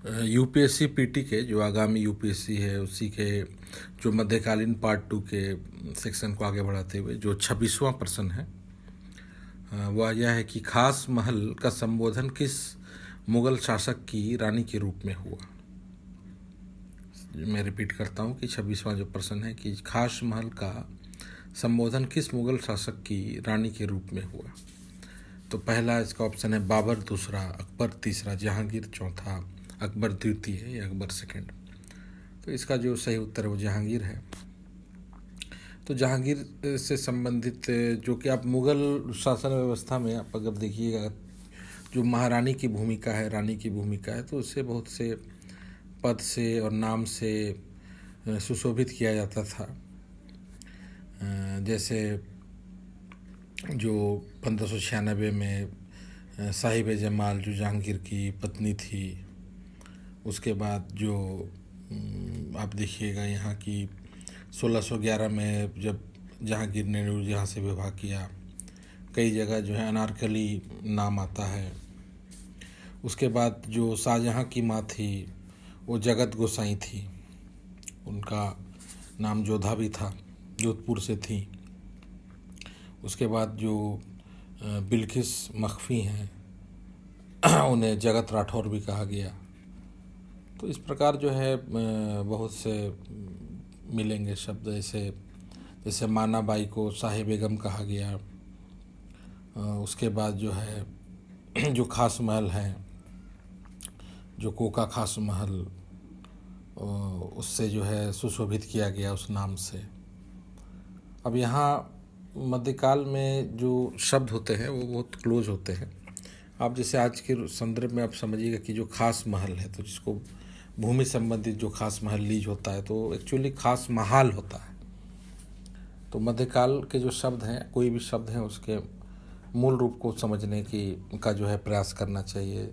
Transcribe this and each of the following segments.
UPSC PT के जो आगामी यूपीएससी है उसी के जो मध्यकालीन पार्ट 2 के सेक्शन को आगे बढ़ाते हुए जो 26वां प्रश्न है वह यह है कि खास महल का संबोधन किस मुगल शासक की रानी के रूप में हुआ। मैं रिपीट करता हूँ कि 26वां जो प्रश्न है कि खास महल का संबोधन किस मुगल शासक की रानी के रूप में हुआ। तो पहला इसका ऑप्शन है बाबर, दूसरा अकबर, तीसरा जहांगीर, चौथा अकबर द्वितीय या अकबर सेकंड। तो इसका जो सही उत्तर है वो जहांगीर है। तो जहांगीर से संबंधित जो कि आप मुग़ल शासन व्यवस्था में आप अगर देखिएगा जो महारानी की भूमिका है, रानी की भूमिका है, तो उससे बहुत से पद से और नाम से सुशोभित किया जाता था। जैसे जो 1596 में साहिब जमाल जो जहांगीर की पत्नी थी, उसके बाद जो आप देखिएगा यहाँ की 1611 में जब जहांगीर ने नूरजहाँ से विवाह किया, कई जगह जो है अनारकली नाम आता है। उसके बाद जो शाहजहाँ की माँ थी वो जगत गोसाई थी, उनका नाम जोधा भी था, जोधपुर से थी। उसके बाद जो बिल्किस मख्फी हैं उन्हें जगत राठौर भी कहा गया। तो इस प्रकार जो है बहुत से मिलेंगे शब्द, जैसे माना बाई को शाही बेगम कहा गया। उसके बाद जो है जो खास महल है, जो कोका खास महल, उससे जो है सुशोभित किया गया उस नाम से। अब यहाँ मध्यकाल में जो शब्द होते हैं वो बहुत क्लोज होते हैं। आप जैसे आज के संदर्भ में आप समझिएगा कि जो खास महल है, तो जिसको भूमि संबंधित जो खास महल लीज होता है तो एक्चुअली खास महाल होता है। तो मध्यकाल के जो शब्द हैं, कोई भी शब्द है, उसके मूल रूप को समझने का जो है प्रयास करना चाहिए।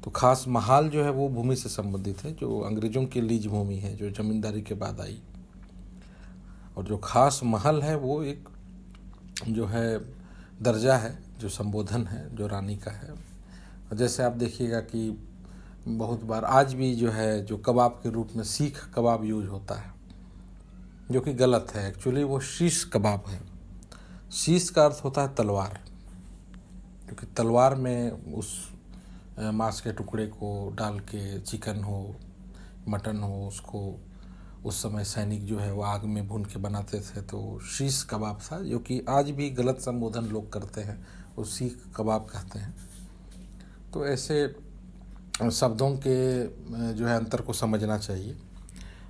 तो खास महाल जो है वो भूमि से संबंधित है, जो अंग्रेज़ों की लीज भूमि है जो ज़मींदारी के बाद आई। और जो खास महल है वो एक जो है दर्जा है, जो संबोधन है, जो रानी का है। जैसे आप देखिएगा कि बहुत बार आज भी जो है जो कबाब के रूप में सीख कबाब यूज होता है, जो कि गलत है। एक्चुअली वो शीश कबाब है। शीश का अर्थ होता है तलवार, क्योंकि तलवार में उस मांस के टुकड़े को डाल के, चिकन हो, मटन हो, उसको उस समय सैनिक जो है वो आग में भून के बनाते थे, तो शीश कबाब था, जो कि आज भी गलत संबोधन लोग करते हैं, वो सीख कबाब कहते हैं। तो ऐसे शब्दों के जो है अंतर को समझना चाहिए।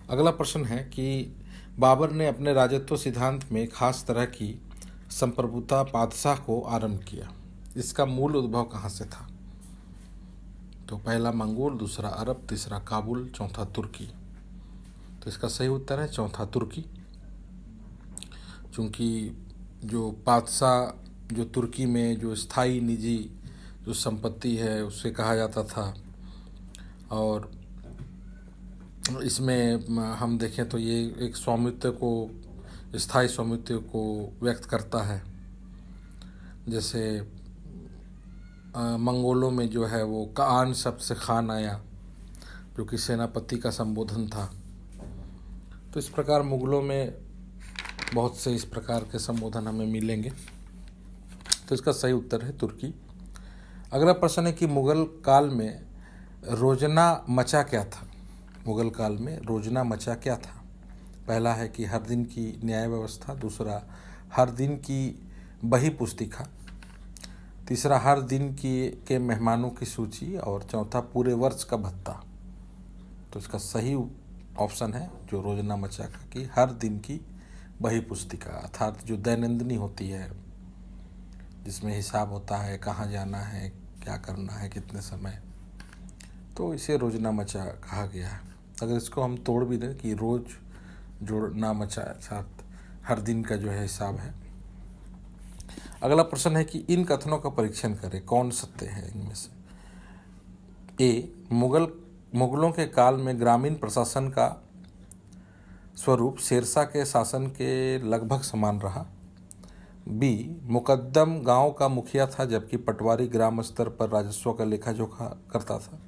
अगला प्रश्न है कि बाबर ने अपने राजत्व सिद्धांत में खास तरह की संप्रभुता बादशाह को आरंभ किया। इसका मूल उद्भव कहाँ से था? तो पहला मंगोल, दूसरा अरब, तीसरा काबुल, चौथा तुर्की। तो इसका सही उत्तर है चौथा तुर्की। चूँकि जो बादशाह जो तुर्की में जो स्थायी निजी जो संपत्ति है उससे कहा जाता था, और इसमें हम देखें तो ये एक स्वामित्व को, स्थायी स्वामित्व को व्यक्त करता है। जैसे मंगोलों में जो है वो कान शब्द से खान आया, जो कि सेनापति का संबोधन था। तो इस प्रकार मुगलों में बहुत से इस प्रकार के संबोधन हमें मिलेंगे। तो इसका सही उत्तर है तुर्की। अगला प्रश्न है कि मुगल काल में रोजना मचा क्या था? मुगल काल में रोजना मचा क्या था? पहला है कि हर दिन की न्याय व्यवस्था, दूसरा हर दिन की बही पुस्तिका, तीसरा हर दिन के मेहमानों की सूची, और चौथा पूरे वर्ष का भत्ता। तो इसका सही ऑप्शन है जो रोजना मचा का, कि हर दिन की बही पुस्तिका, अर्थात जो दैनंदिनी होती है, जिसमें हिसाब होता है कहाँ जाना है, क्या करना है, कितने समय, तो इसे रोजना मचा कहा गया है। अगर इसको हम तोड़ भी दें कि रोज जोड़ना मचा, अर्थात हर दिन का जो है हिसाब है। अगला प्रश्न है कि इन कथनों का परीक्षण करें, कौन सत्य है इनमें से? ए, मुगलों के काल में ग्रामीण प्रशासन का स्वरूप शेरशाह के शासन के लगभग समान रहा। बी, मुकद्दम गांव का मुखिया था, जबकि पटवारी ग्राम स्तर पर राजस्व का लेखा जोखा करता था।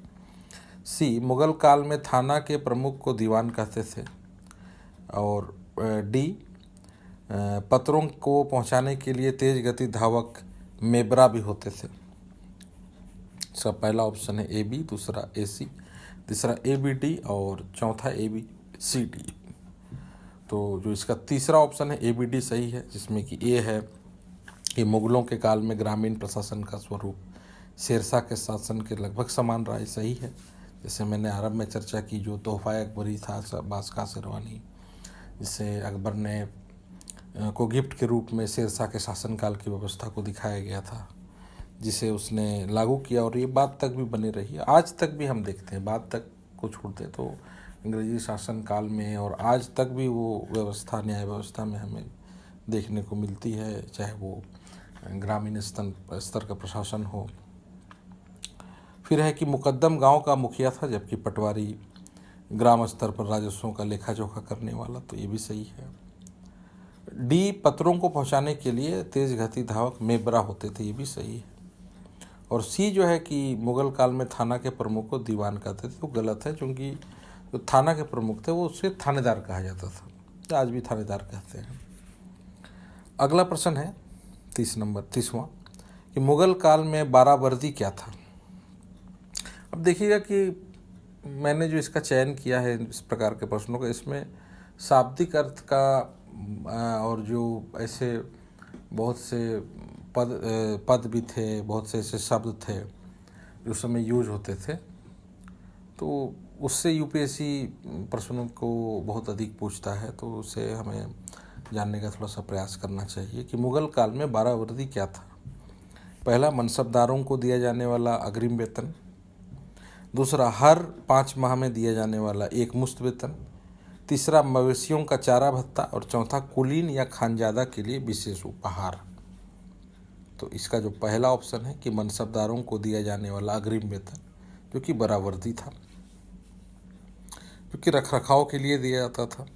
सी, मुगल काल में थाना के प्रमुख को दीवान कहते थे। और डी, पत्रों को पहुंचाने के लिए तेज गति धावक मेबरा भी होते थे। इसका पहला ऑप्शन है ए बी, दूसरा ए सी, तीसरा ए बी डी और चौथा ए बी सी डी। तो जो इसका तीसरा ऑप्शन है ए बी डी सही है, जिसमें कि ए है कि मुगलों के काल में ग्रामीण प्रशासन का स्वरूप शेरशाह के शासन के लगभग समान रहा। सही है। जैसे मैंने आरंभ में चर्चा की, जो तोहफा अकबरी था बादशाह शेरवानी, जिसे अकबर ने को गिफ्ट के रूप में शेरशाह के शासनकाल की व्यवस्था को दिखाया गया था, जिसे उसने लागू किया और ये बात तक भी बनी रही है। आज तक भी हम देखते हैं, बात तक को छोड़ते तो अंग्रेजी शासनकाल में और आज तक भी वो व्यवस्था, न्याय व्यवस्था में हमें देखने को मिलती है, चाहे वो ग्रामीण स्तर का प्रशासन हो। फिर है कि मुकद्दम गांव का मुखिया था, जबकि पटवारी ग्राम स्तर पर राजस्वों का लेखा जोखा करने वाला। तो ये भी सही है। डी, पत्रों को पहुंचाने के लिए तेज गति धावक मेबरा होते थे। ये भी सही है। और सी जो है कि मुगल काल में थाना के प्रमुख को दीवान कहते थे, तो गलत है, क्योंकि जो थाना के प्रमुख थे वो उसे थानेदार कहा जाता था। आज भी थानेदार कहते हैं। अगला प्रश्न है 30वां कि मुगल काल में बाराबर्दी क्या था। अब देखिएगा कि मैंने जो इसका चयन किया है इस प्रकार के प्रश्नों का, इसमें शाब्दिक अर्थ का और जो ऐसे बहुत से पद भी थे, बहुत से ऐसे शब्द थे जो समय यूज होते थे, तो उससे यूपीएससी प्रश्नों को बहुत अधिक पूछता है। तो उसे हमें जानने का थोड़ा सा प्रयास करना चाहिए कि मुगल काल में बाराबर्दी क्या था। पहला, मनसबदारों को दिया जाने वाला अग्रिम वेतन। दूसरा, हर 5 माह में दिया जाने वाला एक मुश्त वेतन। तीसरा, मवेशियों का चारा भत्ता। और चौथा, कुलीन या खानजादा के लिए विशेष उपहार। तो इसका जो पहला ऑप्शन है कि मनसबदारों को दिया जाने वाला अग्रिम वेतन, जो कि बाराबर्दी था, जो कि रखरखाव के लिए दिया जाता था।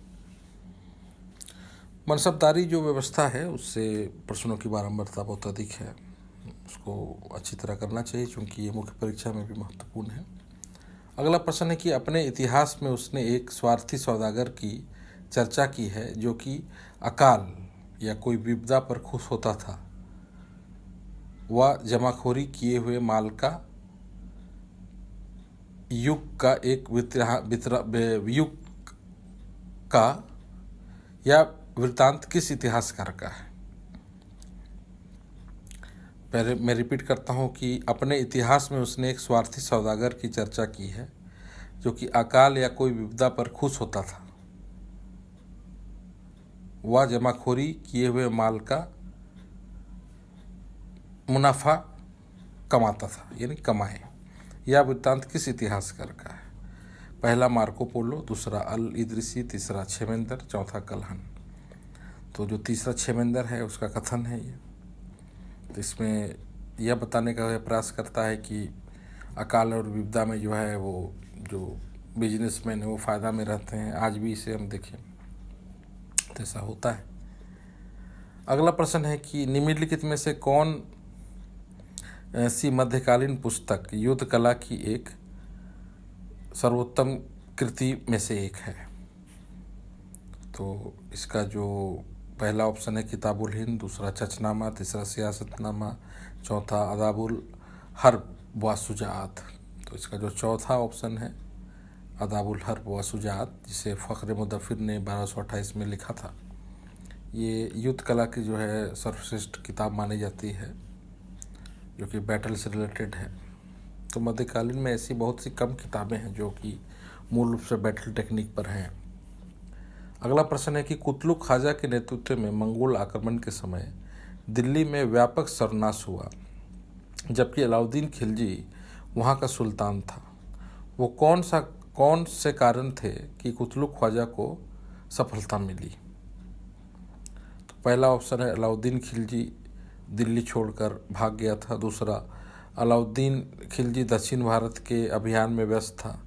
मनसबदारी जो व्यवस्था है उससे प्रश्नों की बारंबारता बहुत अधिक है, उसको अच्छी तरह करना चाहिए, क्योंकि ये मुख्य परीक्षा में भी महत्वपूर्ण है। अगला प्रश्न है कि अपने इतिहास में उसने एक स्वार्थी सौदागर की चर्चा की है, जो कि अकाल या कोई विपदा पर खुश होता था। वह जमाखोरी किए हुए माल का युग का एक युग का या वृत्तांत किस इतिहासकार का है। पहले मैं रिपीट करता हूँ कि अपने इतिहास में उसने एक स्वार्थी सौदागर की चर्चा की है, जो कि अकाल या कोई विपदा पर खुश होता था। वह जमाखोरी किए हुए माल का मुनाफा कमाता था, यानी कमाए। यह वृत्तांत किस इतिहासकार का है। पहला, मार्को पोलो। दूसरा, अल इदरिसी। तीसरा, क्षेमेंदर। चौथा, कलहन। तो जो तीसरा क्षेमेंदर है उसका कथन है ये। तो इसमें यह बताने का प्रयास करता है कि अकाल और विपदा में जो है वो जो बिजनेसमैन है वो फ़ायदा में रहते हैं। आज भी इसे हम देखें तो ऐसा होता है। अगला प्रश्न है कि निम्नलिखित में से कौन सी मध्यकालीन पुस्तक युद्ध कला की एक सर्वोत्तम कृति में से एक है। तो इसका जो पहला ऑप्शन है किताबुल हिंद। दूसरा, चचनामा। तीसरा, सियासतनामा। चौथा, अदाबुल हर्ब व शुजाअत। तो इसका जो चौथा ऑप्शन है अदाबुल हर्ब व शुजाअत, जिसे फ़ख्र मुदफ़्फ़िर ने 1228 में लिखा था, ये युद्ध कला की जो है सर्वश्रेष्ठ किताब मानी जाती है, जो कि बैटल से रिलेटेड है। तो मध्यकालीन में ऐसी बहुत सी कम किताबें हैं जो कि मूल रूप से बैटल टेक्निक पर हैं। अगला प्रश्न है कि कुतलुक ख्वाजा के नेतृत्व में मंगोल आक्रमण के समय दिल्ली में व्यापक सर्वनाश हुआ, जबकि अलाउद्दीन खिलजी वहाँ का सुल्तान था। वो कौन से कारण थे कि कुतलुक ख्वाजा को सफलता मिली। तो पहला ऑप्शन है अलाउद्दीन खिलजी दिल्ली छोड़कर भाग गया था। दूसरा, अलाउद्दीन खिलजी दक्षिण भारत के अभियान में व्यस्त था।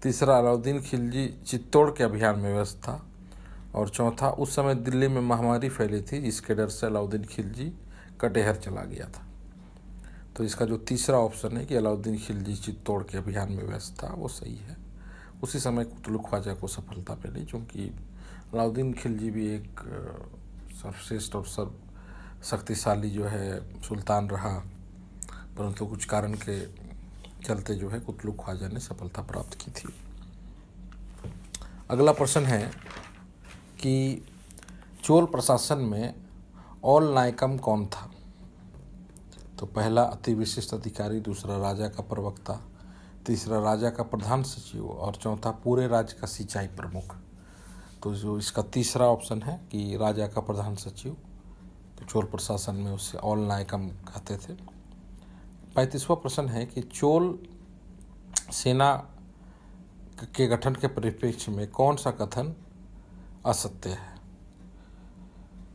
तीसरा, अलाउद्दीन खिलजी चित्तौड़ के अभियान में व्यस्त था। और चौथा, उस समय दिल्ली में महामारी फैली थी, जिसके डर से अलाउद्दीन खिलजी कटेहर चला गया था। तो इसका जो तीसरा ऑप्शन है कि अलाउद्दीन खिलजी चित्तौड़ के अभियान में व्यस्त था, वो सही है। उसी समय कुतलुक ख्वाजा को सफलता मिली, क्योंकि अलाउद्दीन खिलजी भी एक सर्वश्रेष्ठ और सर्व शक्तिशाली जो है सुल्तान रहा, परंतु कुछ कारण के चलते जो है कुतलुक ख्वाजा ने सफलता प्राप्त की थी। अगला प्रश्न है कि चोल प्रशासन में ऑल नायकम कौन था? तो पहला अति विशिष्ट अधिकारी, दूसरा राजा का प्रवक्ता, तीसरा राजा का प्रधान सचिव और चौथा पूरे राज्य का सिंचाई प्रमुख। तो जो इसका तीसरा ऑप्शन है कि राजा का प्रधान सचिव, तो चोल प्रशासन में उसे ऑल नायकम कहते थे। 35वां प्रश्न है कि चोल सेना के गठन के परिप्रेक्ष्य में कौन सा कथन असत्य है?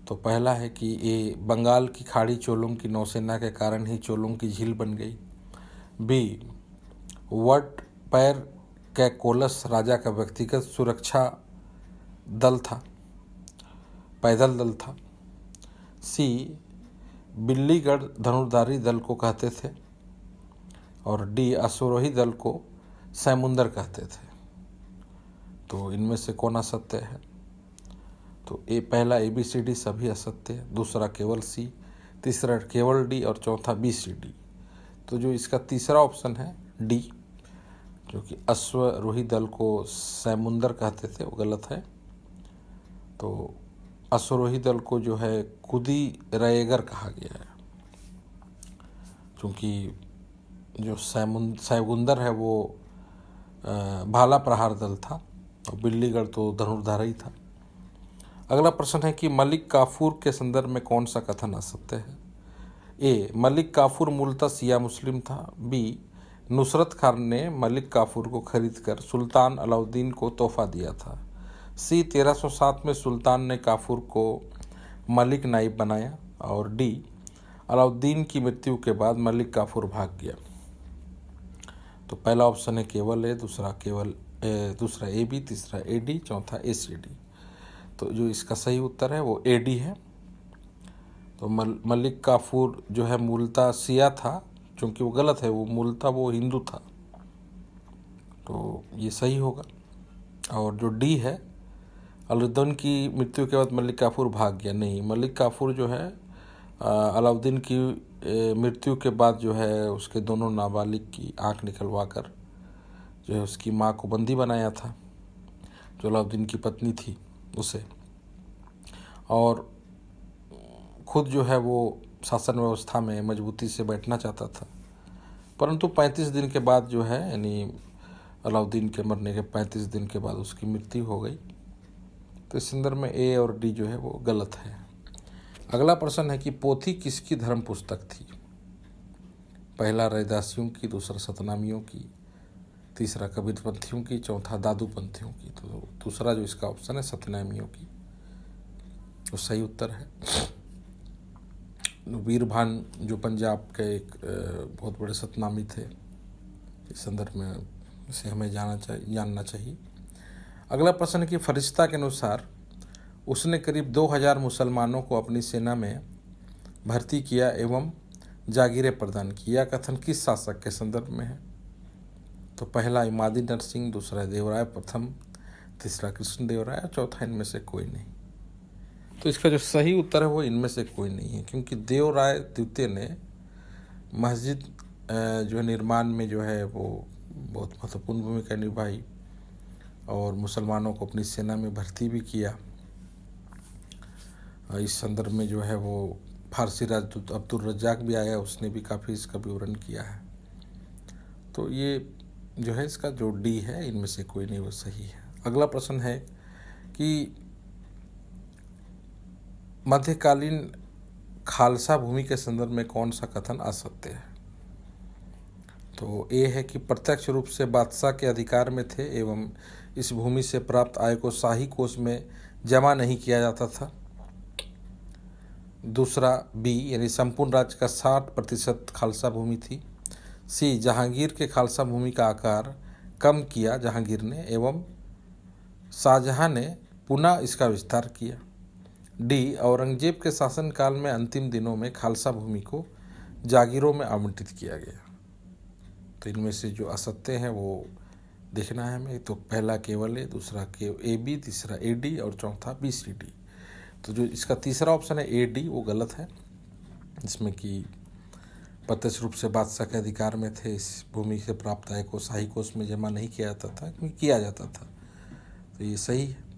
तो पहला है कि ये बंगाल की खाड़ी चोलों की नौसेना के कारण ही चोलों की झील बन गई। बी, वट पैर कैकोलस राजा का व्यक्तिगत सुरक्षा दल था, पैदल दल था। सी, बिल्लीगढ़ धनुर्धारी दल को कहते थे। और डी, अश्वरोही दल को सैमुंदर कहते थे। तो इनमें से कौन असत्य है? तो पहला ABCD सभी असत्य है, दूसरा केवल सी, तीसरा केवल डी और चौथा BCD। तो जो इसका तीसरा ऑप्शन है डी, जो कि अश्वरोही दल को सैमुंदर कहते थे, वो गलत है। तो अश्वरोही दल को जो है कुदी रयगर कहा गया है, क्योंकि जो सैमुंदर है वो भाला प्रहार दल था और बिल्लीगढ़ तो धनुर्धारी था। अगला प्रश्न है कि मलिक काफूर के संदर्भ में कौन सा कथन असत्य है? ए, मलिक काफूर मूलतः शिया मुस्लिम था। बी, नुसरत खान ने मलिक काफूर को खरीदकर सुल्तान अलाउद्दीन को तोहफा दिया था। सी, 1307 में सुल्तान ने काफूर को मलिक नाइब बनाया। और डी, अलाउद्दीन की मृत्यु के बाद मलिक काफूर भाग गया। तो पहला ऑप्शन है केवल ए, दूसरा AB, तीसरा AD, चौथा ACD। तो जो इसका सही उत्तर है वो AD है। तो मलिक काफूर जो है मूलतः शिया था, क्योंकि वो गलत है, वो मूलतः वो हिंदू था। तो ये सही होगा। और जो डी है, अलाउद्दीन की मृत्यु के बाद मलिक काफूर भाग गया, नहीं, मलिक काफूर जो है अलाउद्दीन की मृत्यु के बाद जो है उसके दोनों नाबालिग की आंख निकलवा कर जो है उसकी माँ को बंदी बनाया था, जो अलाउद्दीन की पत्नी थी उसे, और खुद जो है वो शासन व्यवस्था में मजबूती से बैठना चाहता था। परंतु 35 दिन के बाद जो है, यानी अलाउद्दीन के मरने के 35 दिन के बाद उसकी मृत्यु हो गई। तो इस संदर्भ में A और D जो है वो गलत है। अगला प्रश्न है कि पोथी किसकी धर्म पुस्तक थी? पहला रैदासियों की, दूसरा सतनामियों की, तीसरा कबीरपंथियों की, चौथा दादूपंथियों की। तो दूसरा जो इसका ऑप्शन है सतनामियों की, तो सही उत्तर है। वीरभान जो पंजाब के एक बहुत बड़े सतनामी थे, इस संदर्भ में इसे हमें जानना चाहिए। अगला प्रश्न है कि फरिश्ता के अनुसार उसने करीब 2000 मुसलमानों को अपनी सेना में भर्ती किया एवं जागीरें प्रदान की। यह कथन किस शासक के संदर्भ में है? तो पहला इमादी नरसिंह, दूसरा देवराय प्रथम, तीसरा कृष्णदेवराय, चौथा इनमें से कोई नहीं। तो इसका जो सही उत्तर है वो इनमें से कोई नहीं है, क्योंकि देवराय द्वितीय ने मस्जिद जो है निर्माण में जो है वो बहुत महत्वपूर्ण भूमिका निभाई और मुसलमानों को अपनी सेना में भर्ती भी किया। इस संदर्भ में जो है वो फारसी राजदूत अब्दुल रज्जाक भी आया, उसने भी काफ़ी इसका विवरण किया है। तो ये जो है इसका जो डी है, इनमें से कोई नहीं वो सही है। अगला प्रश्न है कि मध्यकालीन खालसा भूमि के संदर्भ में कौन सा कथन असत्य है? तो ए है कि प्रत्यक्ष रूप से बादशाह के अधिकार में थे एवं इस भूमि से प्राप्त आय को शाही कोष में जमा नहीं किया जाता था। दूसरा बी, यानी संपूर्ण राज्य का 60% खालसा भूमि थी। सी, जहांगीर के खालसा भूमि का आकार कम किया जहांगीर ने एवं शाहजहां ने पुनः इसका विस्तार किया। डी, औरंगजेब के शासनकाल में अंतिम दिनों में खालसा भूमि को जागीरों में आवंटित किया गया। तो इनमें से जो असत्य हैं वो देखना है हमें। तो पहला केवल ए, दूसरा के ए बी, तीसरा ए डी और चौथा बी सी डी। तो जो इसका तीसरा ऑप्शन है ए डी वो गलत है, जिसमें कि प्रत्यक्ष रूप से बादशाह के अधिकार में थे, इस भूमि से प्राप्त आय को शाही कोष में जमा नहीं किया जाता था, क्योंकि किया जाता था। तो ये सही है।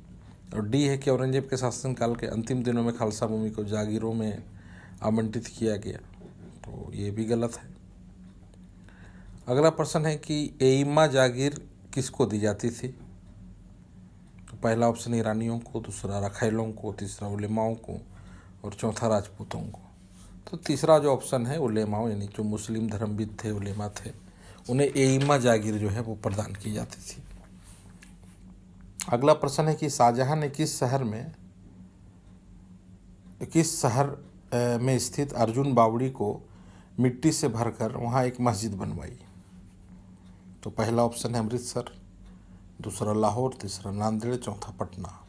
और डी है कि औरंगजेब के शासनकाल के अंतिम दिनों में खालसा भूमि को जागीरों में आवंटित किया गया। तो ये भी गलत है। अगला प्रश्न है कि एइमा जागीर किसको दी जाती थी? तो पहला ऑप्शन ईरानियों को, दूसरा रखैलों को, तीसरा उलेमाओं को और चौथा राजपूतों को। तो तीसरा जो ऑप्शन है उलेमाओं, यानी जो मुस्लिम धर्मविद थे, उलेमा थे, उन्हें एइमा जागीर जो है वो प्रदान की जाती थी। अगला प्रश्न है कि शाहजहां ने किस शहर में स्थित अर्जुन बावड़ी को मिट्टी से भरकर वहाँ एक मस्जिद बनवाई? तो पहला ऑप्शन है अमृतसर, दूसरा लाहौर, तीसरा नांदेड़, चौथा पटना।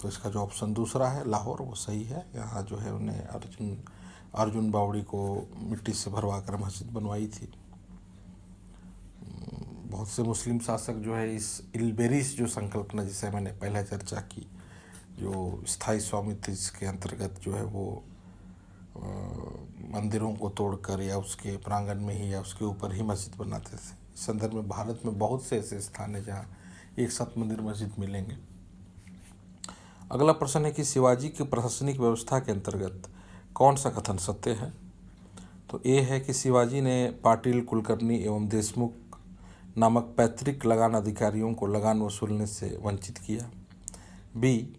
तो इसका जो ऑप्शन दूसरा है लाहौर वो सही है। यहाँ जो है उन्हें अर्जुन बावड़ी को मिट्टी से भरवा कर मस्जिद बनवाई थी। बहुत से मुस्लिम शासक जो है इस इल्बेरिस जो संकल्पना, जिसे मैंने पहले चर्चा की, जो स्थायी स्वामित्व इसके अंतर्गत जो है वो मंदिरों को तोड़कर या उसके प्रांगण में ही या उसके ऊपर ही मस्जिद बनाते थे। इस संदर्भ में भारत में बहुत से ऐसे स्थान हैं जहाँ एक साथ मंदिर मस्जिद मिलेंगे। अगला प्रश्न है कि शिवाजी की प्रशासनिक व्यवस्था के अंतर्गत कौन सा कथन सत्य है? तो ए है कि शिवाजी ने पाटिल, कुलकर्णी एवं देशमुख नामक पैतृक लगान अधिकारियों को लगान वसूलने से वंचित किया। बी,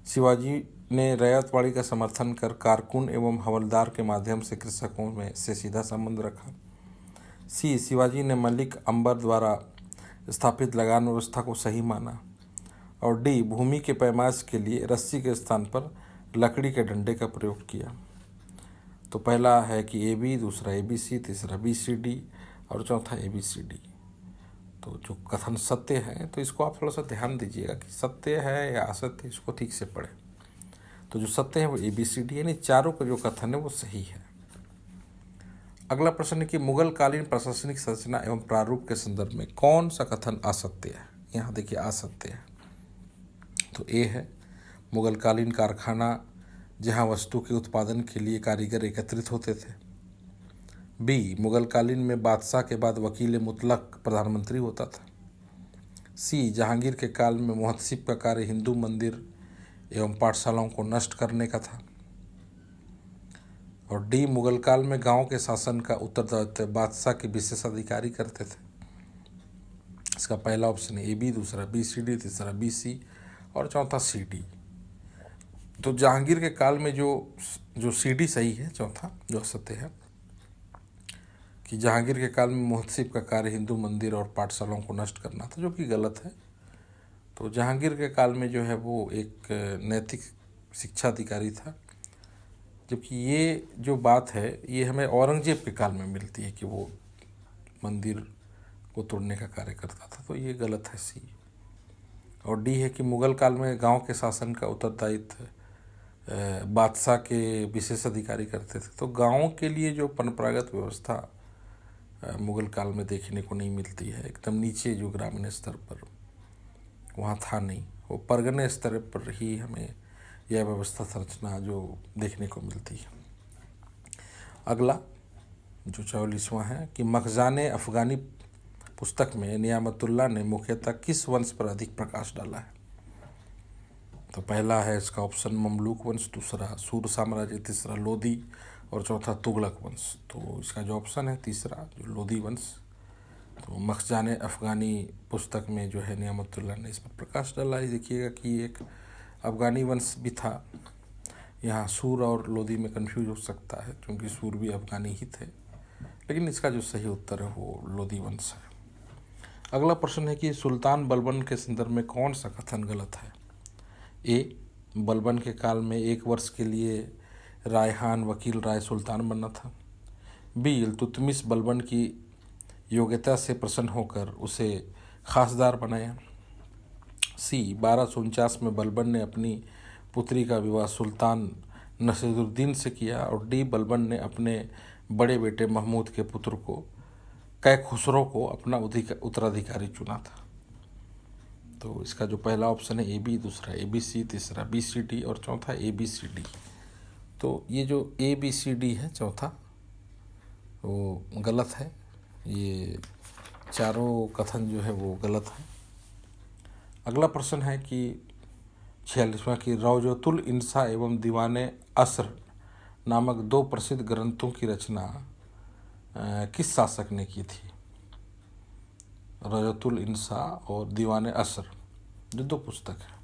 शिवाजी ने रैयतवाड़ी का समर्थन कर कारकुन एवं हवलदार के माध्यम से कृषकों में से सीधा संबंध रखा। सी, शिवाजी ने मलिक अंबर द्वारा स्थापित लगान व्यवस्था को सही माना। और डी, भूमि के पैमाश के लिए रस्सी के स्थान पर लकड़ी के डंडे का प्रयोग किया। तो पहला है कि ए बी, दूसरा ए बी सी, तीसरा बी सी डी और चौथा ए बी सी डी। तो जो कथन सत्य है, तो इसको आप थोड़ा सा ध्यान दीजिएगा कि सत्य है या असत्य, इसको ठीक से पढ़ें। तो जो सत्य है वो ए बी सी डी, यानी चारों का जो कथन है वो सही है। अगला प्रश्न है कि मुगल कालीन प्रशासनिक संरचना एवं प्रारूप के संदर्भ में कौन सा कथन असत्य है? यहाँ देखिए असत्य है। तो ए है मुगल कालीन कारखाना जहाँ वस्तु के उत्पादन के लिए कारीगर एकत्रित होते थे। बी, मुगल कालीन में बादशाह के बाद वकील मुतलक प्रधानमंत्री होता था। सी, जहांगीर के काल में मुहत्सिब का कार्य हिंदू मंदिर एवं पाठशालाओं को नष्ट करने का था। और डी, मुगल काल में गांव के शासन का उत्तरदायित्व बादशाह के विशेष अधिकारी करते थे। इसका पहला ऑप्शन है ए बी, दूसरा बी सी डी, तीसरा बी सी और चौथा सी डी। तो जहांगीर के काल में जो सी डी सही है, चौथा जो सत्य है कि जहांगीर के काल में मुहत्सिब का कार्य हिंदू मंदिर और पाठशालाओं को नष्ट करना था, जो कि गलत है। तो जहांगीर के काल में जो है वो एक नैतिक शिक्षा अधिकारी था, जबकि ये जो बात है ये हमें औरंगजेब के काल में मिलती है कि वो मंदिर को तोड़ने का कार्य करता था। तो ये गलत है सी। और डी है कि मुगल काल में गांव के शासन का उत्तरदायित्व बादशाह के विशेष अधिकारी करते थे। तो गाँव के लिए जो परंपरागत व्यवस्था मुगल काल में देखने को नहीं मिलती है, एकदम नीचे जो ग्रामीण स्तर पर वहाँ था नहीं, वो परगने स्तर पर ही हमें यह व्यवस्था संरचना जो देखने को मिलती है। अगला जो 44वां है कि मखजाने अफ़गानी पुस्तक में नियामतुल्लाह ने मुख्यतः किस वंश पर अधिक प्रकाश डाला है? तो पहला है इसका ऑप्शन ममलूक वंश, दूसरा सूर साम्राज्य, तीसरा लोदी और चौथा तुगलक वंश। तो इसका जो ऑप्शन है तीसरा जो लोदी वंश। तो मखजाने अफ़गानी पुस्तक में जो है नियामतुल्लाह ने इस पर प्रकाश डाला है। देखिएगा कि एक अफ़गानी वंश भी था, यहाँ सूर और लोदी में कंफ्यूज हो सकता है क्योंकि सूर भी अफ़गानी ही थे, लेकिन इसका जो सही उत्तर है वो लोदी वंश है। अगला प्रश्न है कि सुल्तान बलबन के संदर्भ में कौन सा कथन गलत है? ए, बलबन के काल में एक वर्ष के लिए रायहान वकील राय सुल्तान बनना था। बी, इल्तुतमिश बलबन की योग्यता से प्रसन्न होकर उसे खासदार बनाया। सी, 1249 में बलबन ने अपनी पुत्री का विवाह सुल्तान नसीरुद्दीन से किया और डी बलबन ने अपने बड़े बेटे महमूद के पुत्र को कैखुसरो को अपना उत्तराधिकारी चुना था। तो इसका जो पहला ऑप्शन है ए बी, दूसरा ए बी सी, तीसरा बी सी डी और चौथा ए बी सी डी। तो ये जो ए बी सी डी है चौथा, वो गलत है। ये चारों कथन जो है वो गलत है। अगला प्रश्न है कि 46वां कि रौजतुल इंसा एवं दीवाने असर नामक दो प्रसिद्ध ग्रंथों की रचना किस शासक ने की थी? रौजतुल इंसा और दीवाने असर जो दो पुस्तक है,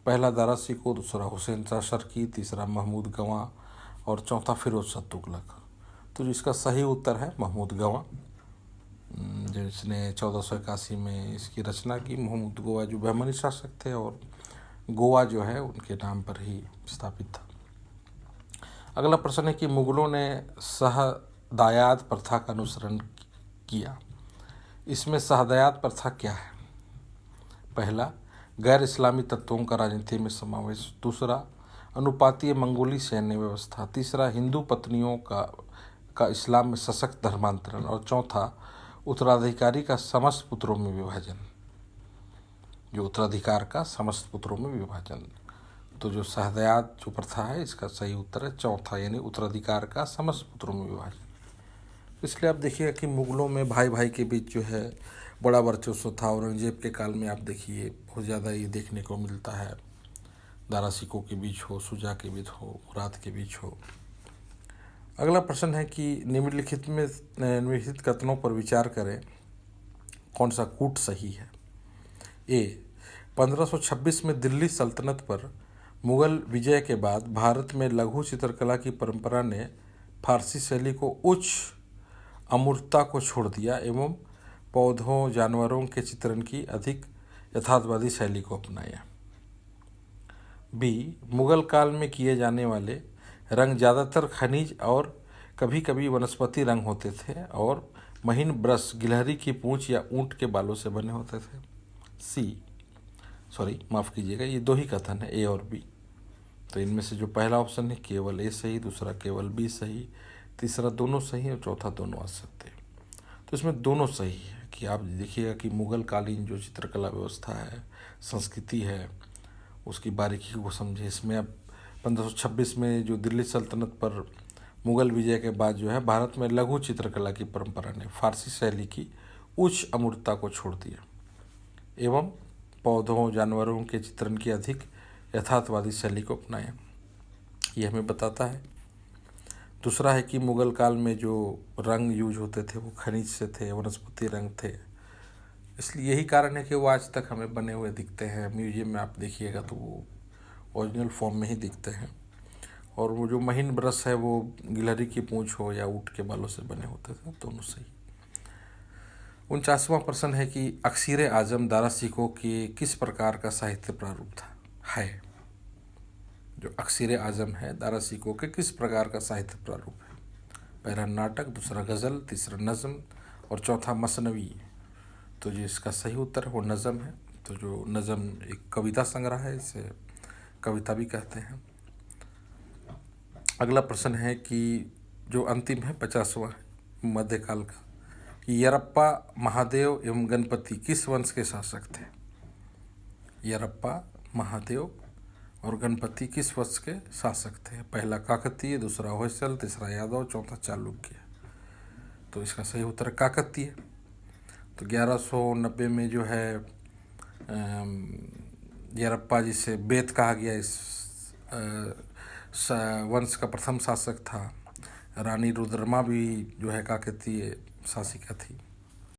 पहला दारा शिकोह, दूसरा हुसैन शाह शर्की, तीसरा महमूद गवां और चौथा फिरोज शाह तुगलक। तो जिसका सही उत्तर है महमूद गवां, जिसने 1481 में इसकी रचना की। महमूद गवां जो बहमनी शासक थे और गोवा जो है उनके नाम पर ही स्थापित था। अगला प्रश्न है कि मुगलों ने शहदायात प्रथा का अनुसरण किया। इसमें शहदायात प्रथा क्या है? पहला, गैर इस्लामी तत्वों का राजनीति में समावेश, दूसरा अनुपातीय मंगोली सैन्य व्यवस्था, तीसरा हिंदू पत्नियों का इस्लाम में सशक्त धर्मांतरण और चौथा उत्तराधिकारी का समस्त पुत्रों में विभाजन। जो उत्तराधिकार का समस्त पुत्रों में विभाजन, तो जो शहदायात जो प्रथा है इसका सही उत्तर है चौथा, यानी उत्तराधिकार का समस्त पुत्रों में विभाजन। इसलिए आप देखिएगा कि मुगलों में भाई भाई के बीच जो है बड़ा वर्चस्व था। औरंगजेब के काल में आप देखिए बहुत ज़्यादा ये देखने को मिलता है। दारा शिकोह के बीच हो, शुजा के बीच हो, मुराद के बीच हो। अगला प्रश्न है कि निम्नलिखित कथनों पर विचार करें, कौन सा कूट सही है? ए, 1526 में दिल्ली सल्तनत पर मुगल विजय के बाद भारत में लघु चित्रकला की परंपरा ने फारसी शैली को उच्च अमूर्तता को छोड़ दिया एवं पौधों जानवरों के चित्रण की अधिक यथार्थवादी शैली को अपनाया। बी, मुगल काल में किए जाने वाले रंग ज़्यादातर खनिज और कभी कभी वनस्पति रंग होते थे और महीन ब्रश गिलहरी की पूंछ या ऊंट के बालों से बने होते थे। माफ़ कीजिएगा, ये दो ही कथन है, ए और बी। तो इनमें से जो पहला ऑप्शन है केवल ए सही, दूसरा केवल बी सही, तीसरा दोनों सही और चौथा दोनों असत्य। तो इसमें दोनों सही है कि आप देखिएगा कि मुगल कालीन जो चित्रकला व्यवस्था है, संस्कृति है, उसकी बारीकी को समझे। इसमें अब 1526 में जो दिल्ली सल्तनत पर मुगल विजय के बाद जो है भारत में लघु चित्रकला की परंपरा ने फारसी शैली की उच्च अमूर्तता को छोड़ दिया एवं पौधों जानवरों के चित्रण की अधिक यथार्थवादी शैली को अपनाया। ये हमें बताता है। दूसरा है कि मुगल काल में जो रंग यूज होते थे वो खनिज से थे, वनस्पति रंग थे। इसलिए यही कारण है कि वो आज तक हमें बने हुए दिखते हैं। म्यूजियम में आप देखिएगा तो वो ओरिजिनल फॉर्म में ही दिखते हैं। और वो जो महीन ब्रश है वो गिलहरी की पूंछ हो या ऊँट के बालों से बने होते थे, दोनों सही। 49वां प्रश्न है कि अक्सीर आजम दारा शिकोह के किस प्रकार का साहित्य प्रारूप था? है जो अक्सीर आजम है दारा शिकोह के किस प्रकार का साहित्य प्रारूप है? पहला नाटक, दूसरा गज़ल, तीसरा नज़म और चौथा मसनवी। तो जो इसका सही उत्तर है वो नज़म है। तो जो नज़म एक कविता संग्रह है, इसे कविता भी कहते हैं। अगला प्रश्न है कि जो अंतिम है 50वां मध्यकाल का, कि यरप्पा, महादेव एवं गणपति किस वंश के शासक थे? यरप्पा, महादेव और गणपति किस वंश के शासक थे? पहला काकतीय, दूसरा होयसल, तीसरा यादव, चौथा चालुक्य। तो इसका सही उत्तर है काकतीय। तो 1190 में जो है यरप्पा जिसे बेत कहा गया, इस वंश का प्रथम शासक था। रानी रुद्रमा भी जो है काकतीय शासिका थी।